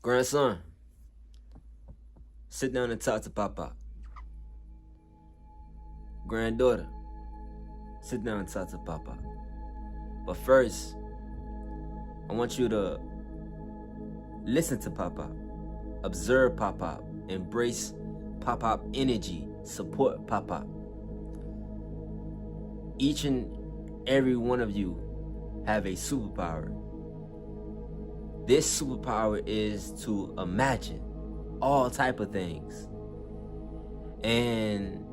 Grandson, sit down and talk to Papa. Granddaughter, sit down and talk to Papa. But first, I want you to listen to Papa, observe Papa, embrace Papa energy, support Papa. Each and every one of you have a superpower. This superpower is to imagine all type of things. And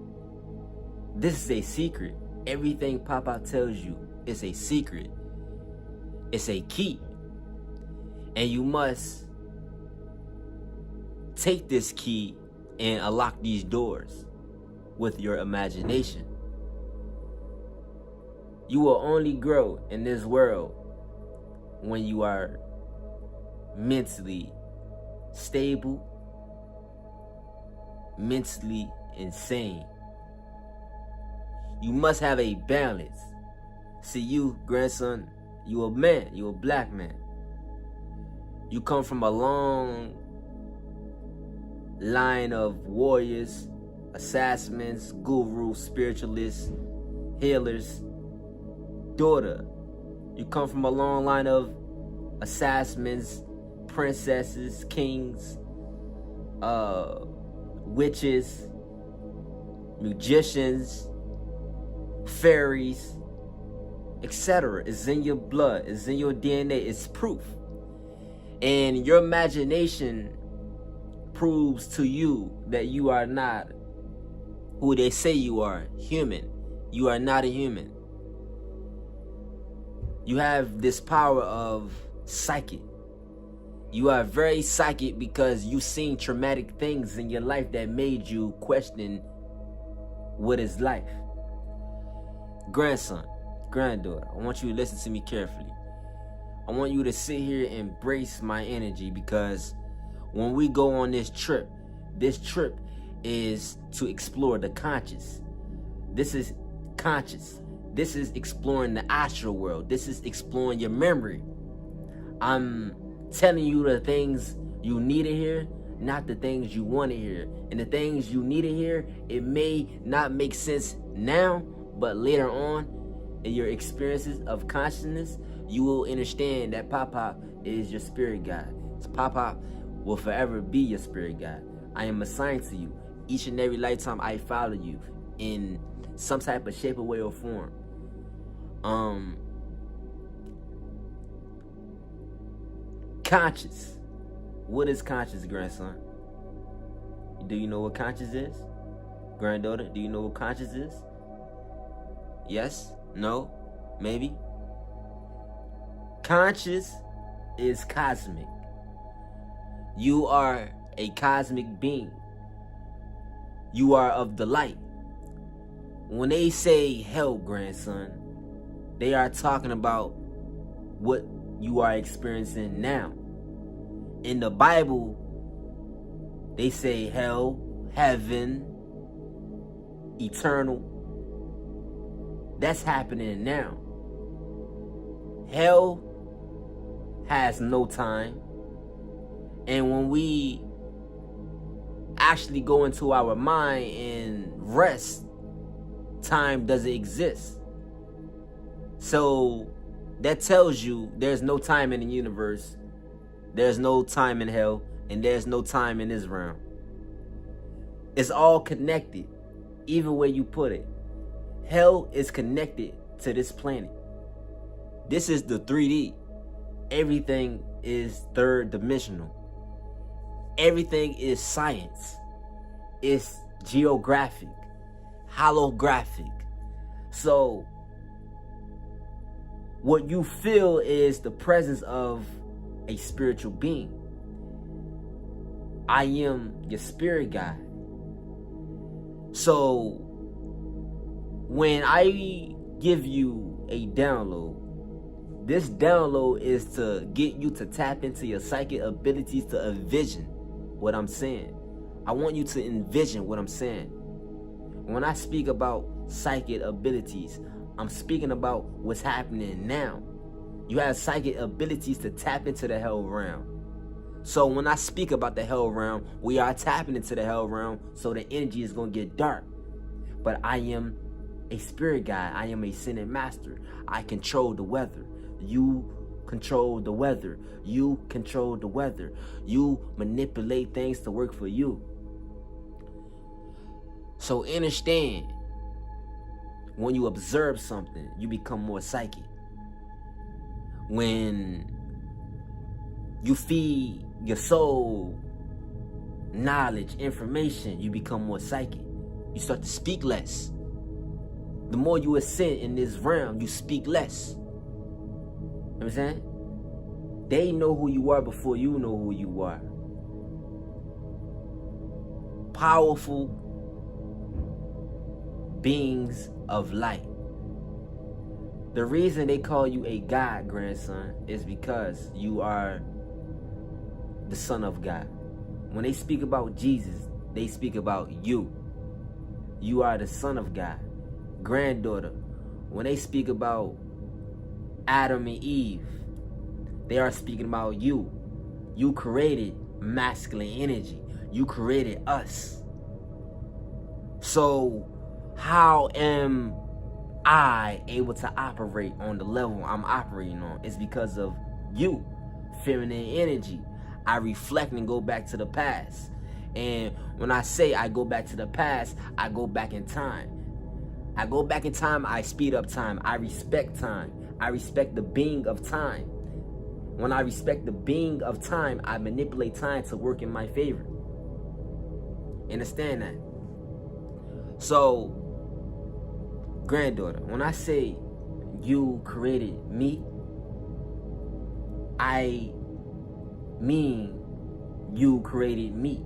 this is a secret. Everything Papa tells you is a secret. It's a key. And you must take this key and unlock these doors with your imagination. You will only grow in this world when you are mentally stable, mentally insane. You must have a balance. See, you, grandson, you a man, you a black man. You come from a long line of warriors, assassins, gurus, spiritualists, healers. Daughter, you come from a long line of assassins, princesses, kings, witches, magicians, fairies, etc. It's in your blood, it's in your DNA, it's proof. And your imagination proves to you that you are not who they say you are, human. You are not a human. You have this power of psychic. You are very psychic because you've seen traumatic things in your life that made you question what is life. Grandson, granddaughter, I want you to listen to me carefully. I want you to sit here and embrace my energy, because when we go on this trip is to explore the conscious. This is conscious. This is exploring the astral world. This is exploring your memory. I'm telling you the things you need to hear, not the things you want to hear. And the things you need to hear, it may not make sense now, but later on in your experiences of consciousness, you will understand that Papa is your spirit guide. Papa will forever be your spirit guide. I am assigned to you. Each and every lifetime I follow you in some type of shape or way or form. Conscious. What is conscious, grandson? Do you know what conscious is? Granddaughter, do you know what conscious is? Yes? No? Maybe? Conscious is cosmic. You are a cosmic being. You are of the light. When they say hell, grandson, they are talking about what you are experiencing now. In the Bible, they say hell, heaven, eternal. That's happening now. Hell has no time. And when we actually go into our mind and rest, time doesn't exist. So that tells you there's no time in the universe, there's no time in hell, and there's no time in this realm. It's all connected, even where you put it. Hell is connected to this planet. This is the 3D. Everything is third dimensional. Everything is science. It's geographic, holographic. So what you feel is the presence of a spiritual being. I am your spirit guide. So when I give you a download, this download is to get you to tap into your psychic abilities to envision what I'm saying. I want you to envision what I'm saying. When I speak about psychic abilities, I'm speaking about what's happening now. You have psychic abilities to tap into the hell realm. So when I speak about the hell realm, we are tapping into the hell realm, so the energy is going to get dark. But I am a spirit guide. I am a ascended master. I control the weather. You control the weather. You control the weather. You manipulate things to work for you. So understand, when you observe something, you become more psychic. When you feed your soul knowledge, information, you become more psychic. You start to speak less. The more you ascend in this realm, you speak less. You know what I'm saying? They know who you are before you know who you are. Powerful beings of light. The reason they call you a God, grandson, is because you are the Son of God. When they speak about Jesus, they speak about you. You are the Son of God. Granddaughter, when they speak about Adam and Eve, they are speaking about you. You created masculine energy. You created us. So how am I able to operate on the level I'm operating on? It's because of you, feminine energy. I reflect and go back to the past. And when I say I go back to the past, I go back in time. I go back in time, I speed up time. I respect time. I respect the being of time. When I respect the being of time, I manipulate time to work in my favor. Understand that? So, granddaughter, when I say you created me, I mean you created me.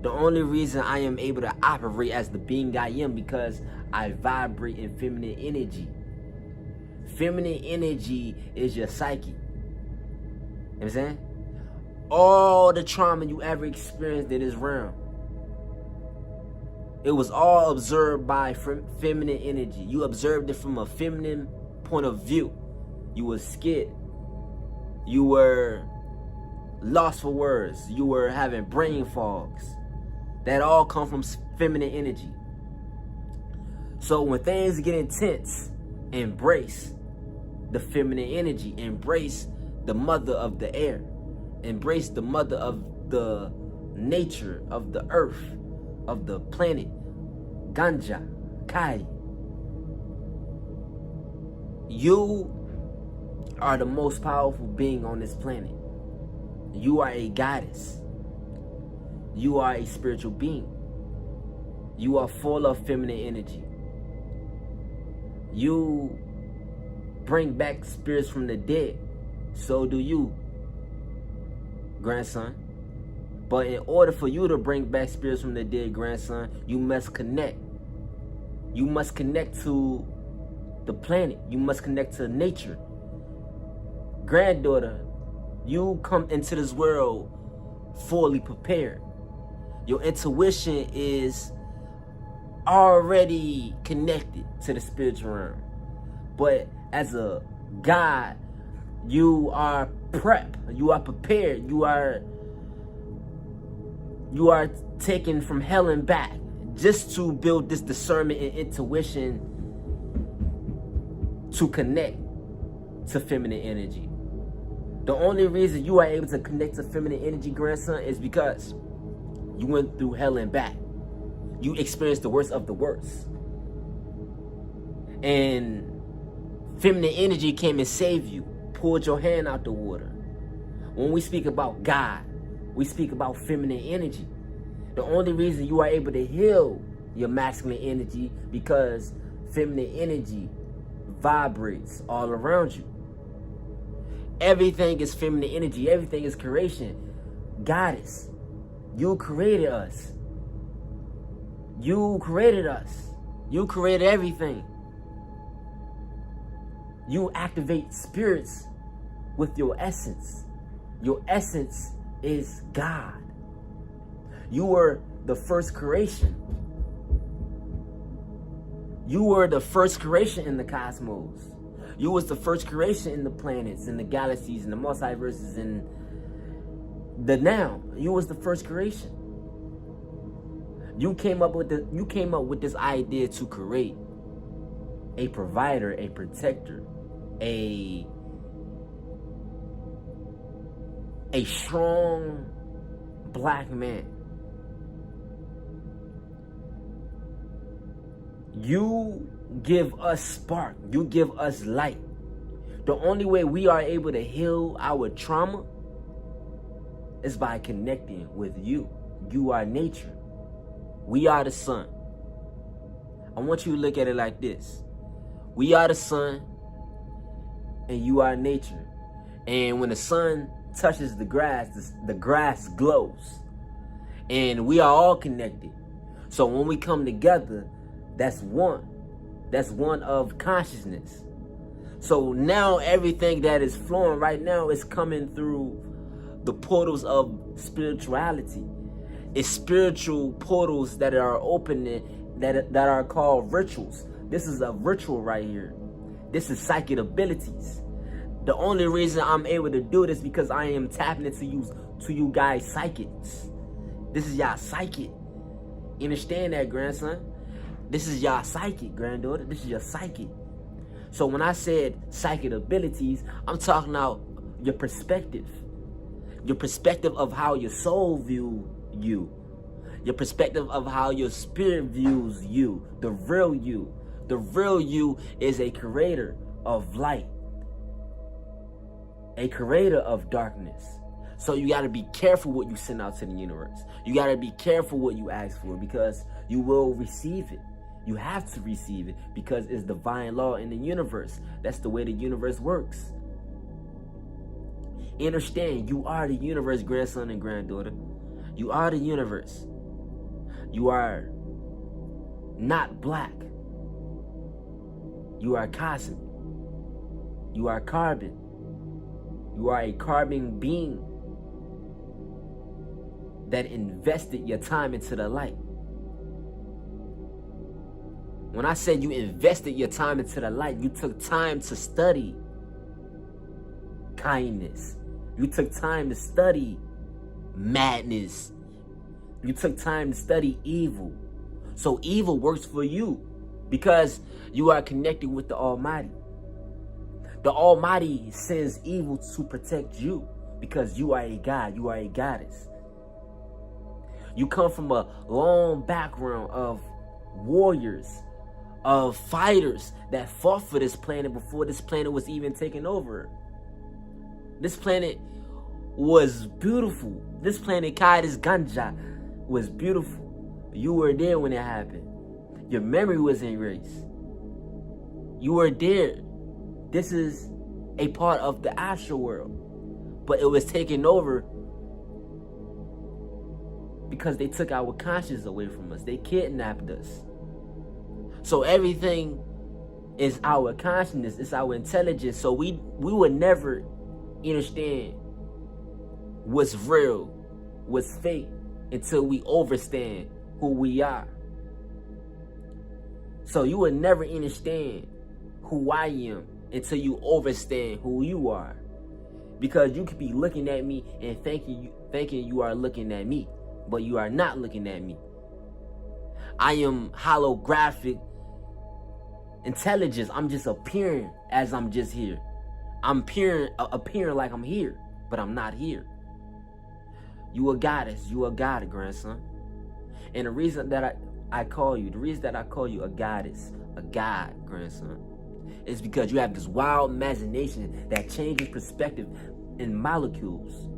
The only reason I am able to operate as the being I am because I vibrate in feminine energy. Feminine energy is your psyche. You know what I'm saying? All the trauma you ever experienced in this realm, it was all observed by feminine energy. You observed it from a feminine point of view. You were scared. You were lost for words. You were having brain fogs. That all come from feminine energy. So when things get intense, embrace the feminine energy. Embrace the mother of the air. Embrace the mother of the nature, of the earth, of the planet. Ganja, Kai. You are the most powerful being on this planet. You are a goddess. You are a spiritual being. You are full of feminine energy. You bring back spirits from the dead. So do you, grandson. But in order for you to bring back spirits from the dead, grandson, you must connect. You must connect to the planet. You must connect to nature. Granddaughter, you come into this world fully prepared. Your intuition is already connected to the spiritual realm. But as a God, you are prepped. You are prepared. You are taken from hell and back just to build this discernment and intuition to connect to feminine energy. The only reason you are able to connect to feminine energy, grandson, is because you went through hell and back. You experienced the worst of the worst. And feminine energy came and saved you, pulled your hand out the water. When we speak about God, we speak about feminine energy. The only reason you are able to heal your masculine energy because feminine energy vibrates all around you. Everything is feminine energy. Everything is creation. Goddess, you created us. You created us. You created everything. You activate spirits with your essence. Your essence is God. You were the first creation. You were the first creation in the cosmos. You was the first creation in the planets, in the galaxies, in the multiverses, and The now, you was the first creation. You came up with this idea to create a provider, a protector, a strong black man. You give us spark. You give us light. The only way we are able to heal our trauma is by connecting with you. You are nature. We are the sun. I want you to look at it like this. We are the sun, and you are nature. And when the sun touches the grass glows. And we are all connected. So when we come together, that's one. That's one of consciousness. So now everything that is flowing right now is coming through the portals of spirituality. It's spiritual portals that are opening, that are called rituals. This is a ritual right here. This is psychic abilities. The only reason I'm able to do this because I am tapping into you guys psychics. This is y'all psychic. You understand that, grandson? This is y'all psychic, granddaughter. This is your psychic. So when I said psychic abilities, I'm talking about your perspective. Your perspective of how your soul views you. Your perspective of how your spirit views you. The real you. The real you is a creator of light. A creator of darkness. So you got to be careful what you send out to the universe. You got to be careful what you ask for, because you will receive it. You have to receive it because it's divine law in the universe. That's the way the universe works. Understand, you are the universe, grandson and granddaughter. You are the universe. You are not black. You are cosmic. You are carbon. You are a carbon being that invested your time into the light. When I said you invested your time into the light, you took time to study kindness. You took time to study madness. You took time to study evil. So evil works for you because you are connected with the Almighty. The Almighty sends evil to protect you because you are a god. You are a goddess. You come from a long background of warriors, of fighters that fought for this planet before this planet was even taken over. This planet was beautiful. This planet, Kai's Ganja, was beautiful. You were there when it happened. Your memory was erased. You were there. This is a part of the astral world. But it was taken over because they took our conscience away from us. They kidnapped us. So everything is our consciousness. It's our intelligence. So we would never understand what's real, what's fake, until we understand who we are. So you would never understand who I am until you understand who you are. Because you could be looking at me and thinking you are looking at me, but you are not looking at me. I am holographic intelligence. I'm just appearing as I'm just here. I'm appearing like I'm here, but I'm not here. You a goddess. You a god, grandson. And the reason that I call you a goddess, a god, grandson, is because you have this wild imagination that changes perspective in molecules.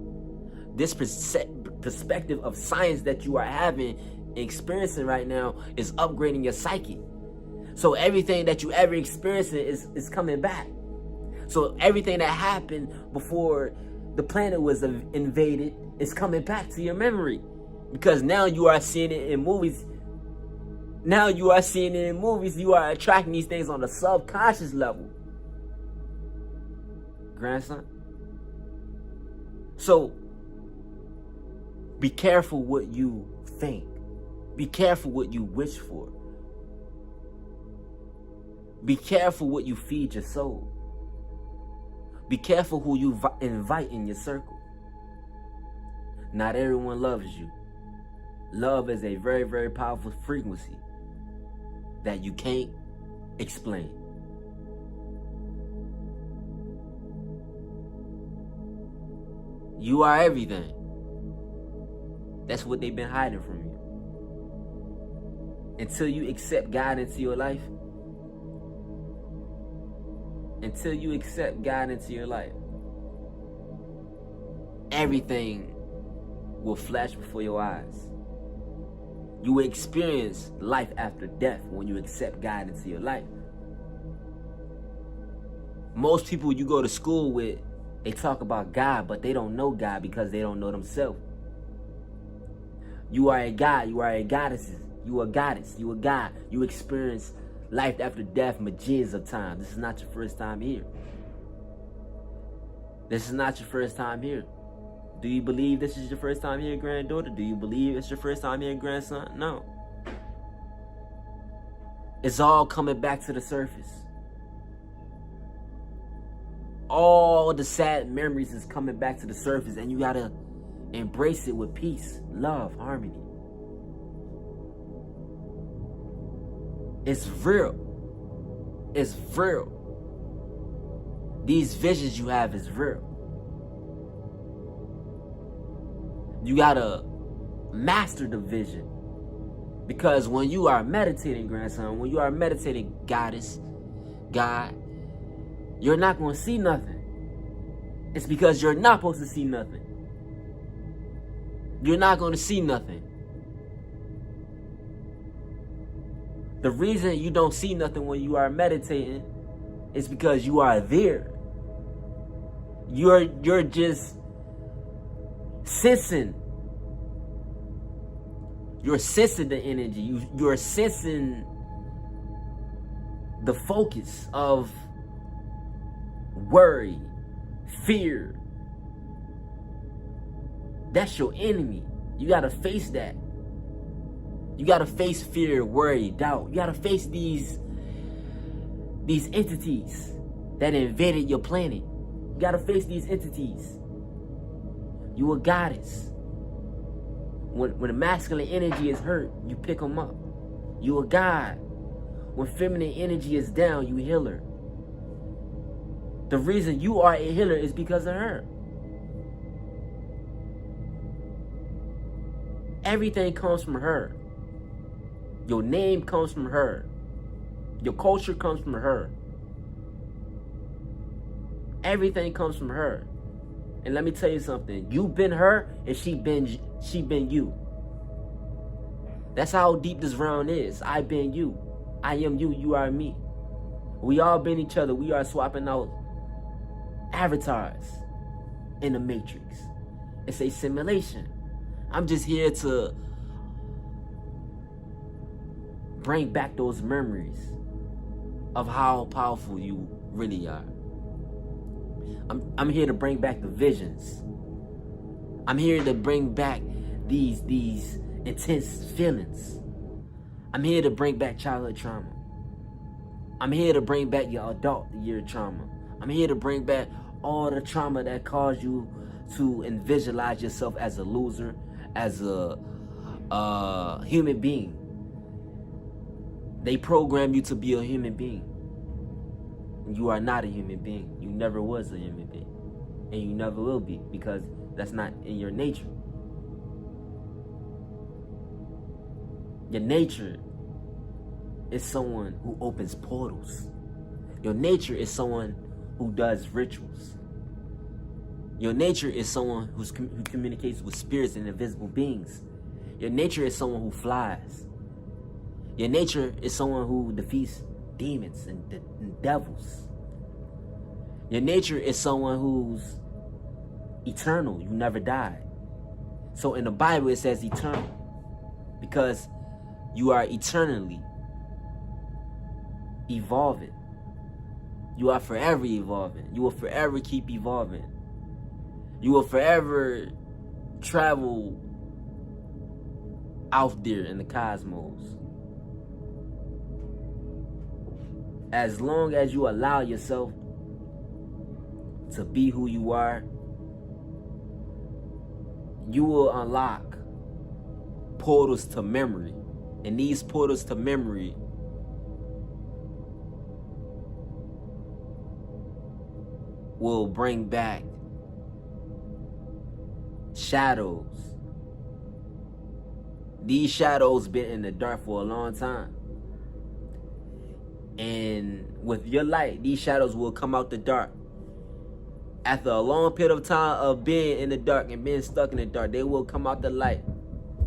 This perspective of science that you are having and experiencing right now is upgrading your psyche. So everything that you ever experienced is coming back. So everything that happened before the planet was invaded is coming back to your memory. Because now you are seeing it in movies. Now you are seeing it in movies. You are attracting these things on the subconscious level. Grandson. So be careful what you think. Be careful what you wish for. Be careful what you feed your soul. Be careful who you invite in your circle. Not everyone loves you. Love is a very, very powerful frequency that you can't explain. You are everything. That's what they've been hiding from you. Until you accept God into your life, everything will flash before your eyes. You will experience life after death when you accept God into your life. Most people you go to school with, they talk about God, but they don't know God because they don't know themselves. You are a God. You are a goddess. You are a goddess. You are God. You experience life after death millions of times. This is not your first time here. This is not your first time here. Do you believe this is your first time here, granddaughter? Do you believe it's your first time here, grandson? No. It's all coming back to the surface. All the sad memories is coming back to the surface, and you gotta embrace it with peace, love, harmony. It's real. It's real. These visions you have is real. You gotta master the vision. Because when you are meditating, grandson, when you are meditating, goddess, God, you're not gonna see nothing. It's because you're not supposed to see nothing. You're not gonna see nothing. The reason you don't see nothing when you are meditating is because you are there. You're just sensing. You're sensing the energy. You're sensing the focus of worry, fear. That's your enemy. You gotta face that. You gotta face fear, worry, doubt. You gotta face these entities that invaded your planet. You gotta face these entities. You a goddess. When the masculine energy is hurt, you pick them up. You a god. When feminine energy is down, you heal her. The reason you are a healer is because of her. Everything comes from her. Your name comes from her. Your culture comes from her. Everything comes from her. And let me tell you something. You've been her and she been you. That's how deep this round is. I been you. I am you. You are me. We all been each other. We are swapping out avatars in the matrix. It's a simulation. I'm just here to bring back those memories of how powerful you really are. I'm here to bring back the visions. I'm here to bring back these intense feelings. I'm here to bring back childhood trauma. I'm here to bring back your adult year trauma. I'm here to bring back all the trauma that caused you to visualize yourself as a loser, as a human being. They program you to be a human being. You are not a human being. You never was a human being. And you never will be, because that's not in your nature. Your nature is someone who opens portals. Your nature is someone who does rituals. Your nature is someone who communicates with spirits and invisible beings. Your nature is someone who flies. Your nature is someone who defeats demons and devils. Your nature is someone who's eternal. You never die. So in the Bible it says eternal, because you are eternally evolving. You are forever evolving. You will forever keep evolving. You will forever travel out there in the cosmos. As long as you allow yourself to be who you are, you will unlock portals to memory. And these portals to memory will bring back shadows. These shadows been in the dark for a long time. And with your light, these shadows will come out the dark. After a long period of time of being in the dark and being stuck in the dark, they will come out the light.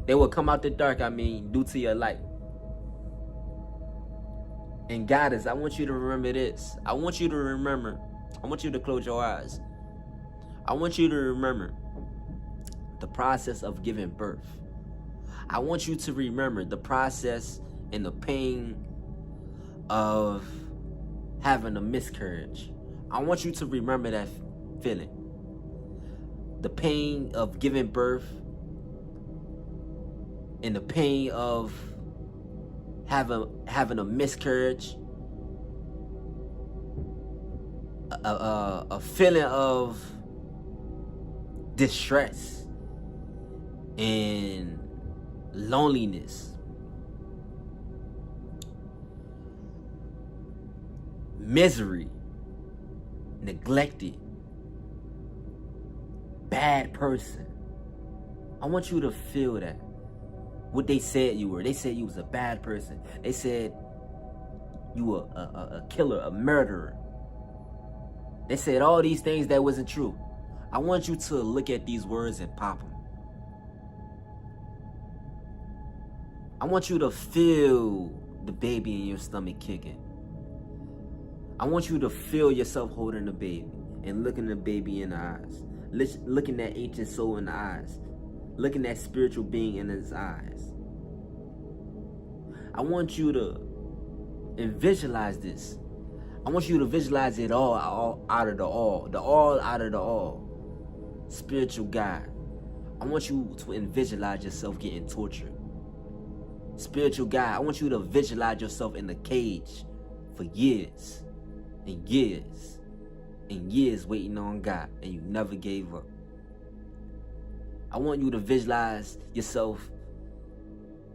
They will come out the dark, due to your light. And guidance, I want you to remember this. I want you to close your eyes. I want you to remember the process of giving birth. I want you to remember the process and the pain of having a miscarriage. I want you to remember that feeling. The pain of giving birth and the pain of having a miscarriage, a feeling of distress and loneliness, misery, neglected, bad person. I want you to feel that. What they said you were. They said you was a bad person. They said you were a killer, a murderer. They said all these things that wasn't true. I want you to look at these words and pop them. I want you to feel the baby in your stomach kicking. I want you to feel yourself holding the baby and looking the baby in the eyes. Looking that ancient soul in the eyes. Looking that spiritual being in his eyes. I want you to visualize this. I want you to visualize it all out of the all. The all out of the all. Spiritual God. I want you to visualize yourself getting tortured. Spiritual God, I want you to visualize yourself in the cage for years and years and years waiting on God, and you never gave up. I want you to visualize yourself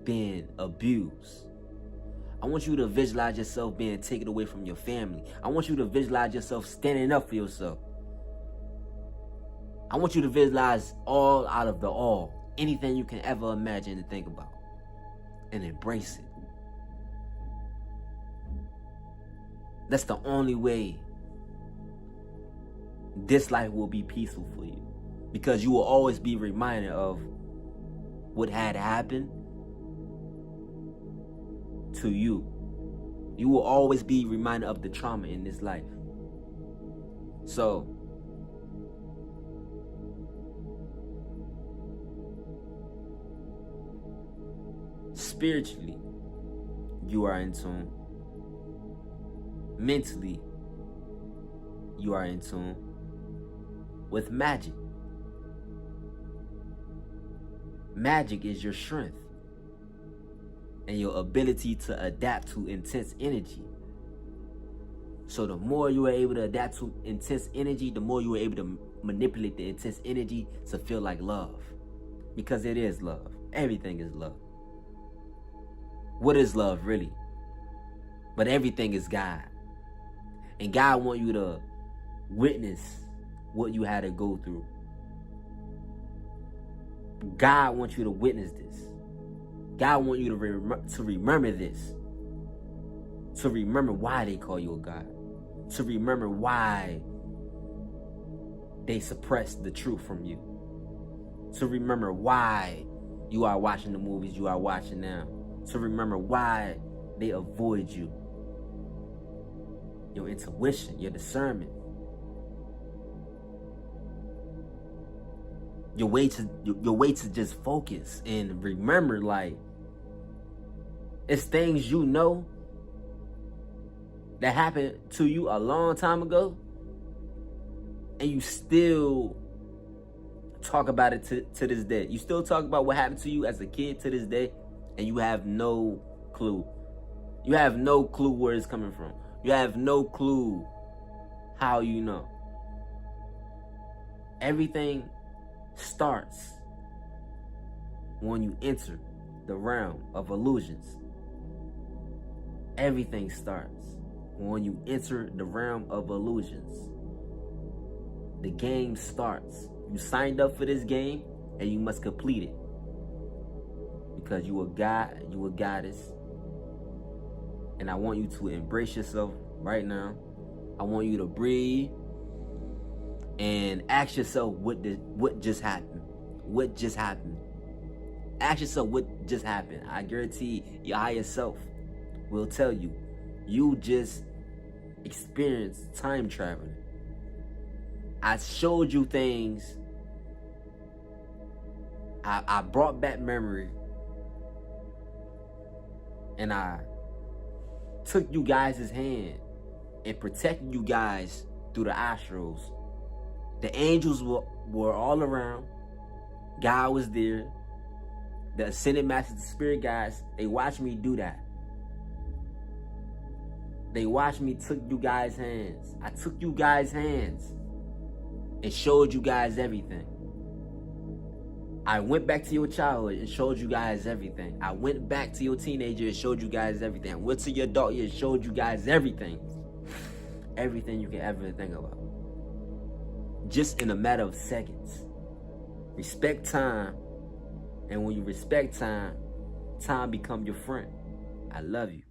being abused. I want you to visualize yourself being taken away from your family. I want you to visualize yourself standing up for yourself. I want you to visualize all out of the all. Anything you can ever imagine and think about. And embrace it. That's the only way this life will be peaceful for you. Because you will always be reminded of what had happened to you. You will always be reminded of the trauma in this life. So, spiritually, you are in tune. Mentally, you are in tune with magic. Magic is your strength and your ability to adapt to intense energy. So the more you are able to adapt to intense energy, the more you are able to manipulate the intense energy to feel like love. Because it is love. Everything is love. What is love really? But everything is God. And God wants you to witness what you had to go through. God wants you to witness this. God wants you to remember this. To remember why they call you a God. To remember why they suppressed the truth from you. To remember why you are watching the movies you are watching now. To remember why they avoid you. Your intuition, your discernment. Your way to just focus and remember, like, it's things you know that happened to you a long time ago, and you still talk about it to this day. You still talk about what happened to you as a kid to this day, and you have no clue. You have no clue where it's coming from. You have no clue how you know. Everything starts when you enter the realm of illusions. Everything starts when you enter the realm of illusions. The game starts. You signed up for this game and you must complete it. Because you a god, you a goddess. And I want you to embrace yourself right now. I want you to breathe and ask yourself what just happened. What just happened? Ask yourself what just happened. I guarantee your higher self will tell you. You just experienced time traveling. I showed you things. I brought back memory. And I took you guys' hand and protected you guys through the astrals. The angels were all around. God was there. The Ascended Masters, the Spirit Guides, they watched me do that. They watched me took you guys' hands. I took you guys' hands and showed you guys everything. I went back to your childhood and showed you guys everything. I went back to your teenager and showed you guys everything. I went to your adult year and showed you guys everything. Everything you can ever think about. Just in a matter of seconds. Respect time. And when you respect time, time become your friend. I love you.